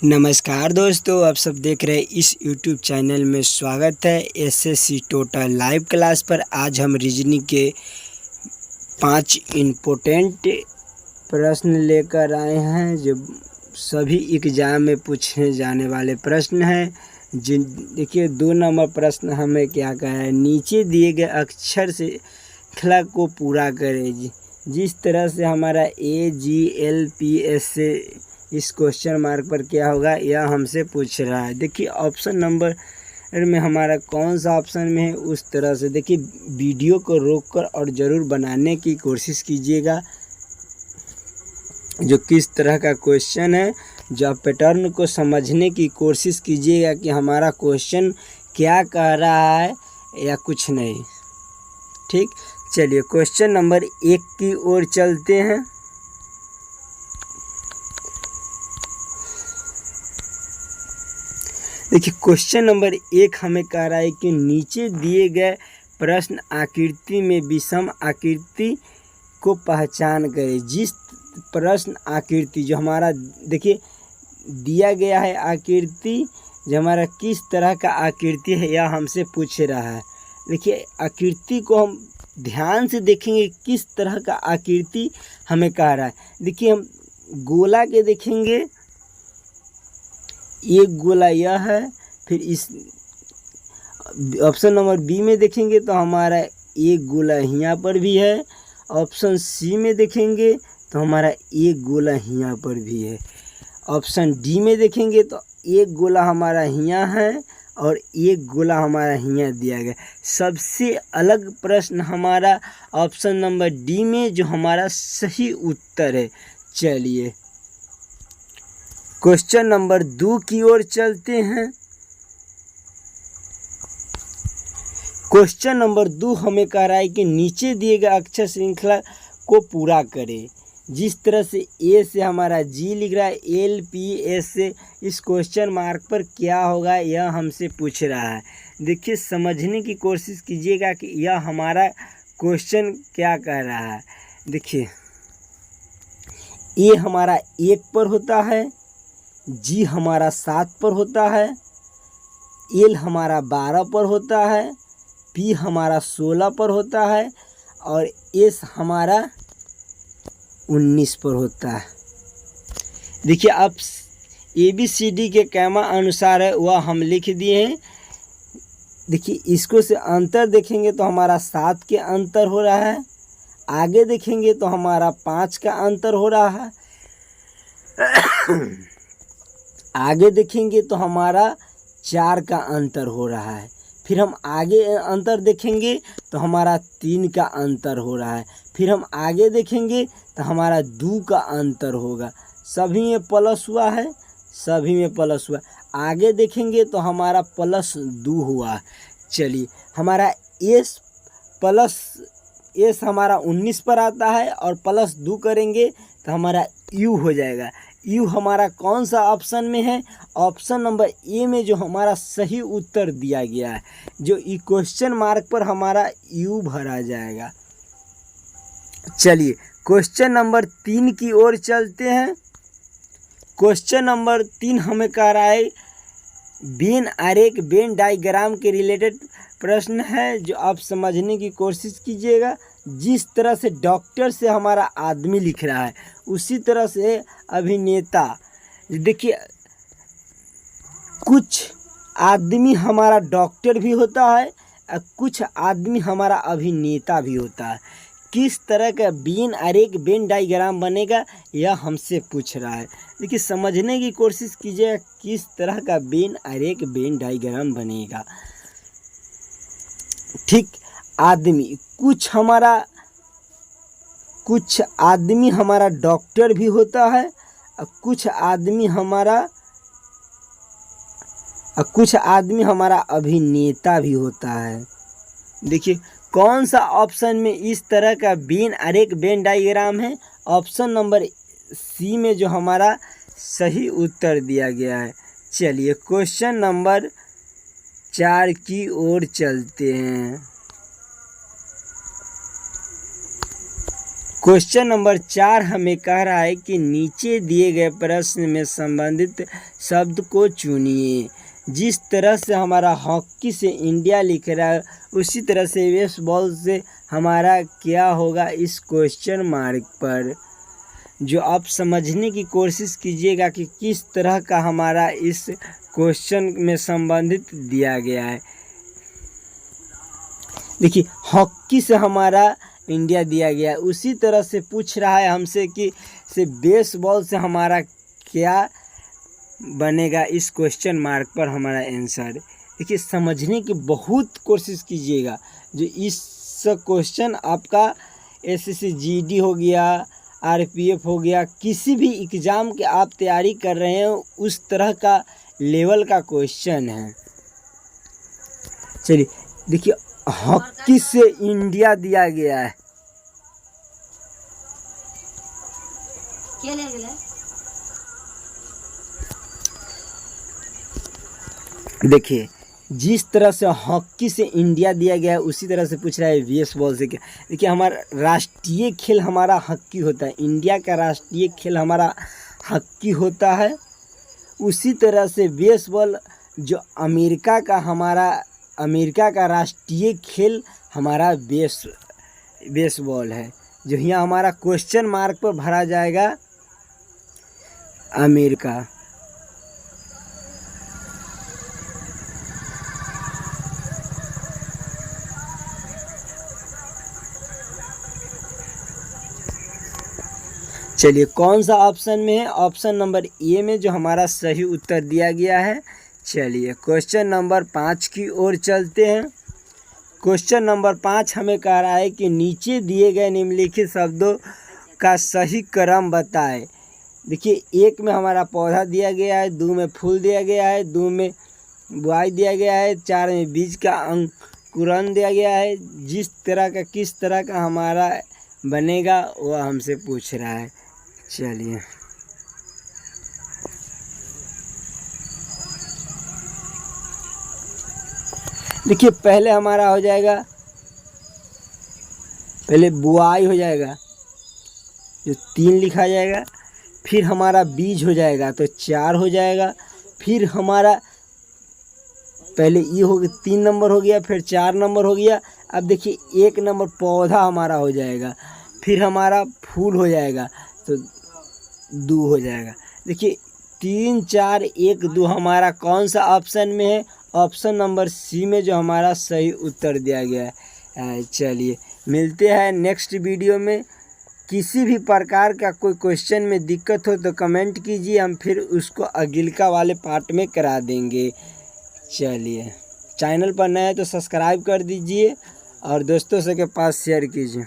नमस्कार दोस्तों, आप सब देख रहे हैं इस YouTube चैनल में। स्वागत है एसएससी टोटल लाइव क्लास पर। आज हम रीजनिंग के 5 इम्पोर्टेंट प्रश्न लेकर आए हैं जो सभी एग्ज़ाम में पूछे जाने वाले प्रश्न हैं। जिन देखिए 2 नंबर प्रश्न हमें क्या कहा है, नीचे दिए गए अक्षर से श्रृंखला को पूरा करें। जिस तरह से हमारा AGLPS से इस क्वेश्चन मार्क पर क्या होगा यह हमसे पूछ रहा है। देखिए ऑप्शन नंबर में हमारा कौन सा ऑप्शन में है, उस तरह से देखिए वीडियो को रोककर और ज़रूर बनाने की कोशिश कीजिएगा जो किस तरह का क्वेश्चन है। जो आप पैटर्न को समझने की कोशिश कीजिएगा कि हमारा क्वेश्चन क्या कह रहा है या कुछ नहीं। ठीक, चलिए क्वेश्चन नंबर 1 की ओर चलते हैं। देखिए क्वेश्चन नंबर 1 हमें कह रहा है कि नीचे दिए गए प्रश्न आकृति में विषम आकृति को पहचान करें। जिस प्रश्न आकृति जो हमारा देखिए दिया गया है आकृति जो हमारा किस तरह का आकृति है यह हमसे पूछ रहा है। देखिए आकृति को हम ध्यान से देखेंगे किस तरह का आकृति हमें कह रहा है। देखिए हम गोला के देखेंगे, एक गोला यह है। फिर इस ऑप्शन नंबर बी में देखेंगे तो हमारा एक गोला यहाँ पर भी है। ऑप्शन सी में देखेंगे तो हमारा एक गोला यहाँ पर भी है। ऑप्शन डी में देखेंगे तो एक गोला हमारा यहाँ है और एक गोला हमारा यहाँ दिया गया। सबसे अलग प्रश्न हमारा ऑप्शन नंबर डी में जो हमारा सही उत्तर है। चलिए क्वेश्चन नंबर 2 की ओर चलते हैं। क्वेश्चन नंबर 2 हमें कह रहा है कि नीचे दिए गए अक्षर श्रृंखला को पूरा करें। जिस तरह से ए से हमारा जी लिख रहा है, एल पी एस से इस क्वेश्चन मार्क पर क्या होगा यह हमसे पूछ रहा है। देखिए समझने की कोशिश कीजिएगा कि यह हमारा क्वेश्चन क्या कह रहा है। देखिए ए हमारा 1 पर होता है, जी हमारा 7 पर होता है, एल हमारा 12 पर होता है, पी हमारा 16 पर होता है और एस हमारा 19 पर होता है। देखिए अब ABCD के कैमा अनुसार है वह हम लिख दिए हैं। देखिए इसको से अंतर देखेंगे तो हमारा 7 के अंतर हो रहा है, आगे देखेंगे तो हमारा 5 का अंतर हो रहा है, आगे देखेंगे तो हमारा 4 का अंतर हो रहा है। फिर हम आगे अंतर देखेंगे तो हमारा 3 का अंतर हो रहा है। फिर हम आगे देखेंगे तो हमारा 2 का अंतर होगा। सभी में प्लस हुआ है, सभी में प्लस हुआ। आगे देखेंगे तो हमारा +2 हुआ। चलिए हमारा एस हमारा 19 पर आता है और +2 करेंगे तो हमारा यू हो जाएगा। यू हमारा कौन सा ऑप्शन में है? ऑप्शन नंबर ए में जो हमारा सही उत्तर दिया गया है, जो ई क्वेश्चन मार्क पर हमारा यू भरा जाएगा। चलिए क्वेश्चन नंबर 3 की ओर चलते हैं। क्वेश्चन नंबर 3 हमें कह रहा है वेन आरेख वेन डायग्राम के रिलेटेड प्रश्न है जो आप समझने की कोशिश कीजिएगा। जिस तरह से डॉक्टर से हमारा आदमी लिख रहा है उसी तरह से अभिनेता। देखिए कुछ आदमी हमारा डॉक्टर भी होता है और कुछ आदमी हमारा अभिनेता भी होता है। किस तरह का वेन आरेख वेन डायग्राम बनेगा यह हमसे पूछ रहा है। देखिए समझने की कोशिश कीजिए किस तरह का वेन आरेख वेन डायग्राम बनेगा। ठीक, आदमी कुछ आदमी हमारा डॉक्टर भी होता है और कुछ आदमी हमारा अभिनेता भी होता है। देखिए कौन सा ऑप्शन में इस तरह का वेन आरेख वेन डायग्राम है? ऑप्शन नंबर सी में जो हमारा सही उत्तर दिया गया है। चलिए क्वेश्चन नंबर 4 की ओर चलते हैं। क्वेश्चन नंबर 4 हमें कह रहा है कि नीचे दिए गए प्रश्न में संबंधित शब्द को चुनिए। जिस तरह से हमारा हॉकी से इंडिया लिख रहा है उसी तरह से बेसबॉल से हमारा क्या होगा इस क्वेश्चन मार्क पर, जो आप समझने की कोशिश कीजिएगा कि किस तरह का हमारा इस क्वेश्चन में संबंधित दिया गया है। देखिए हॉकी से हमारा इंडिया दिया गया है, उसी तरह से पूछ रहा है हमसे कि से बेसबॉल से हमारा क्या बनेगा इस क्वेश्चन मार्क पर हमारा आंसर। देखिए समझने की बहुत कोशिश कीजिएगा। जो इस क्वेश्चन आपका एसएससी जीडी हो गया, आरपीएफ हो गया, किसी भी एग्ज़ाम के आप तैयारी कर रहे हैं उस तरह का लेवल का क्वेश्चन है। चलिए देखिए हॉकी से इंडिया दिया गया है। देखिए जिस तरह से हॉकी से इंडिया दिया गया है उसी तरह से पूछ रहा है बेसबॉल से क्या। देखिए हमारा राष्ट्रीय खेल हमारा हॉकी होता है, इंडिया का राष्ट्रीय खेल हमारा हॉकी होता है। उसी तरह से बेसबॉल जो अमेरिका का राष्ट्रीय खेल हमारा बेसबॉल है, जो यहाँ हमारा क्वेश्चन मार्क पर भरा जाएगा अमेरिका। चलिए कौन सा ऑप्शन में है, ऑप्शन नंबर ए में जो हमारा सही उत्तर दिया गया है। चलिए क्वेश्चन नंबर 5 की ओर चलते हैं। क्वेश्चन नंबर 5 हमें कह रहा है कि नीचे दिए गए निम्नलिखित शब्दों का सही क्रम बताएं। देखिए 1 में हमारा पौधा दिया गया है, 2 में फूल दिया गया है, 2 में बुआई दिया गया है, 4 में बीज का अंकुरण दिया गया है। किस तरह का हमारा बनेगा वह हमसे पूछ रहा है। चलिए देखिए पहले हमारा हो जाएगा, पहले बुआई हो जाएगा जो 3 लिखा जाएगा, फिर हमारा बीज हो जाएगा तो 4 हो जाएगा, फिर हमारा पहले ये हो गया 3 नंबर हो गया, फिर 4 नंबर हो गया। अब देखिए 1 नंबर पौधा हमारा हो जाएगा, फिर हमारा फूल हो जाएगा तो 2 हो जाएगा। देखिए 3 4 1 2 हमारा कौन सा ऑप्शन में है, ऑप्शन नंबर सी में जो हमारा सही उत्तर दिया गया है। चलिए मिलते हैं नेक्स्ट वीडियो में। किसी भी प्रकार का कोई क्वेश्चन में दिक्कत हो तो कमेंट कीजिए, हम फिर उसको अगिलका वाले पार्ट में करा देंगे। चलिए चैनल पर नए हैं तो सब्सक्राइब कर दीजिए और दोस्तों से के पास शेयर कीजिए।